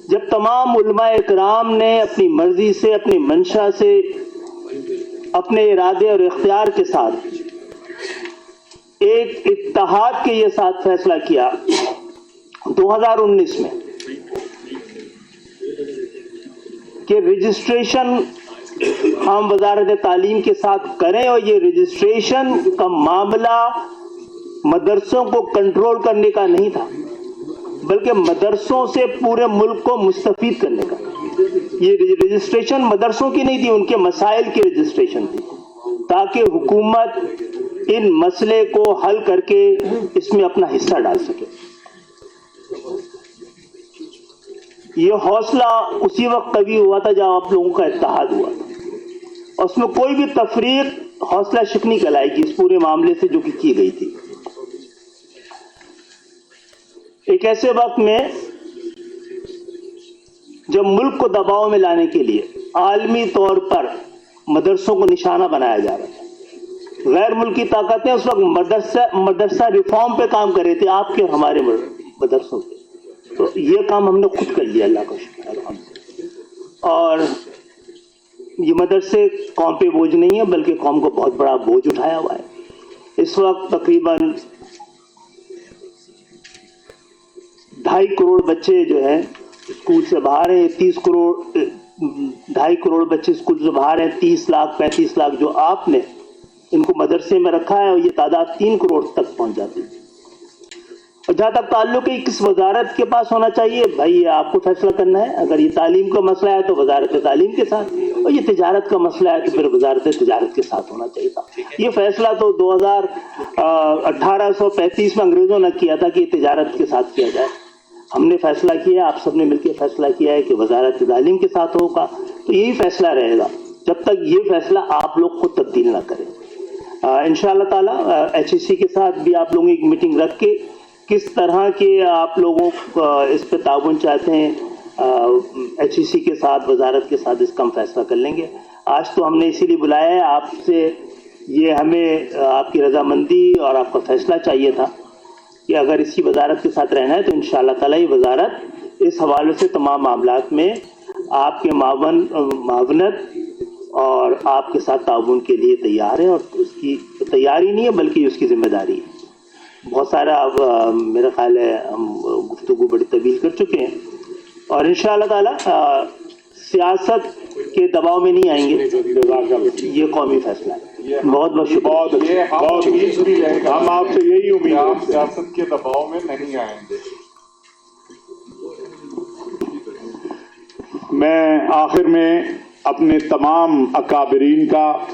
جب تمام علماء اکرام نے اپنی مرضی سے، اپنی منشا سے، اپنے ارادے اور اختیار کے ساتھ ایک اتحاد کے یہ ساتھ فیصلہ کیا 2019 میں کہ رجسٹریشن ہم وزارت تعلیم کے ساتھ کریں، اور یہ رجسٹریشن کا معاملہ مدرسوں کو کنٹرول کرنے کا نہیں تھا، بلکہ مدرسوں سے پورے ملک کو مستفید کرنے کا۔ یہ رجسٹریشن مدرسوں کی نہیں تھی، ان کے مسائل کی رجسٹریشن تھی، تاکہ حکومت ان مسئلے کو حل کر کے اس میں اپنا حصہ ڈال سکے۔ یہ حوصلہ اسی وقت قوی ہوا تھا جب آپ لوگوں کا اتحاد ہوا تھا، اور اس میں کوئی بھی تفریق حوصلہ شکنی کہلائے گی اس پورے معاملے سے جو کہ کی گئی تھی۔ ایک ایسے وقت میں جب ملک کو دباؤ میں لانے کے لیے عالمی طور پر مدرسوں کو نشانہ بنایا جا رہا تھا، غیر ملکی طاقتیں اس وقت مدرسہ ریفارم پہ کام کر رہے تھے، آپ کے ہمارے مدرسوں پہ، تو یہ کام ہم نے خود کر لیا، اللہ کا شکر ہے۔ اور یہ مدرسے قوم پہ بوجھ نہیں ہے، بلکہ قوم کو بہت بڑا بوجھ اٹھایا ہوا ہے۔ اس وقت تقریباً 2.5 کروڑ بچے جو ہیں اسکول سے باہر ہیں، 2.5 کروڑ بچے اسکول سے باہر ہیں، 30 لاکھ 35 لاکھ جو آپ نے ان کو مدرسے میں رکھا ہے، اور یہ تعداد 3 کروڑ تک پہنچ جاتی ہے۔ اور جہاں تک تعلق ہے کس وزارت کے پاس ہونا چاہیے، بھائی یہ آپ کو فیصلہ کرنا ہے۔ اگر یہ تعلیم کا مسئلہ ہے تو وزارت تعلیم کے ساتھ، اور یہ تجارت کا مسئلہ ہے تو پھر وزارت تجارت کے ساتھ ہونا چاہیے تھا۔ یہ فیصلہ تو 1835 میں انگریزوں نے کیا تھا کہ یہ تجارت کے ساتھ کیا جائے، ہم نے فیصلہ کیا، آپ سب نے مل کے فیصلہ کیا ہے کہ وزارت تعلیم کے ساتھ ہوگا، تو یہی فیصلہ رہے گا جب تک یہ فیصلہ آپ لوگ خود تبدیل نہ کریں۔ انشاءاللہ تعالی HEC کے ساتھ بھی آپ لوگوں ایک میٹنگ رکھ کے کس طرح کے آپ لوگوں اس پہ تعاون چاہتے ہیں، HEC کے ساتھ، وزارت کے ساتھ اس کا ہم فیصلہ کر لیں گے۔ آج تو ہم نے اسی لیے بلایا ہے، آپ سے یہ ہمیں آپ کی رضامندی اور آپ کا فیصلہ چاہیے تھا کہ اگر اسی وزارت کے ساتھ رہنا ہے تو انشاءاللہ تعالی یہ وزارت اس حوالے سے تمام معاملات میں آپ کے معاونت اور آپ کے ساتھ تعاون کے لیے تیار ہے، اور اس کی تیاری نہیں ہے بلکہ اس کی ذمہ داری ہے۔ بہت سارا اب میرا خیال ہے ہم گفتگو بڑی طویل کر چکے ہیں، اور انشاءاللہ تعالی سیاست کے دباؤ میں نہیں آئیں گے، یہ قومی فیصلہ ہے۔ بہت بہت شکریہ۔ ہم آپ سے یہی امید ہے، سیاست کے دباؤ میں نہیں آئیں گے۔ میں آخر میں اپنے تمام اکابرین کا